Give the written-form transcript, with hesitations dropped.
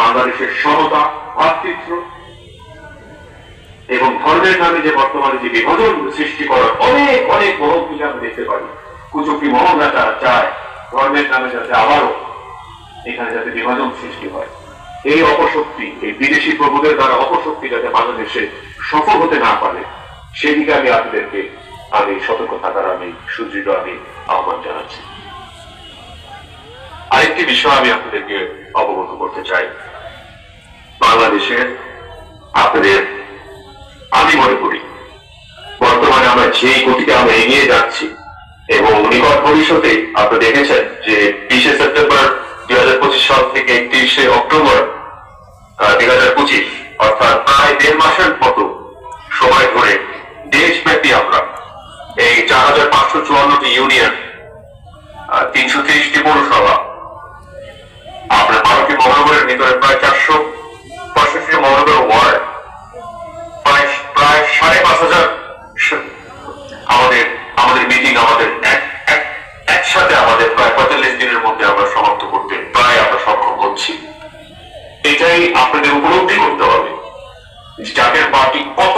বাংলাদেশের সমতা, ভ্রাতৃত্ব এবং ধর্মের নামে যে বর্তমানে যে বিভাজন সৃষ্টি করার অনেক অনেক মহৎ দিকে আমরা দেখতে পারি। কুচুকি মহলরা যারা চায় ধর্মের নামে যাতে আবারও এখানে যাতে বিভাজন সৃষ্টি হয়, এই অপশক্তি, এই বিদেশি প্রভুদের দ্বারা অপশক্তি যাতে বাংলাদেশে সফল হতে না পারে, সেদিকে আমি আপনাদেরকে সতর্ক থাকার সুদৃঢ় আহ্বান জানাচ্ছি। আরেকটি বিষয় আমি আপনাদেরকে অবগত করতে চাই। বাংলাদেশের আপনাদের আমি মনে করি বর্তমানে আমরা যে গতিতে আমরা এগিয়ে যাচ্ছি এবং নিকট ভবিষ্যতে আপনারা দেখেছেন যে 20শে সেপ্টেম্বর 2025 সাল থেকে 31শে অক্টোবর 2025 অর্থাৎ প্রায় 1.5 মাসের মতো সময় ধরে দেশব্যাপী আমরা এই 4554টি ইউনিয়ন, 330টি পৌরসভা, আপনার 12টি মহানগরের ভিতরে প্রায় 465টি মহানগর ওয়ার্ড, প্রায় 5,500 আমাদের মিটিং আমাদের একসাথে আমাদের প্রায় 45 দিনের মধ্যে আমরা সমাপ্ত করতে প্রায় আমরা সক্ষম হচ্ছি। এটাই আপনাদের উপলব্ধি করতে হবে জাতীয় পার্টি কত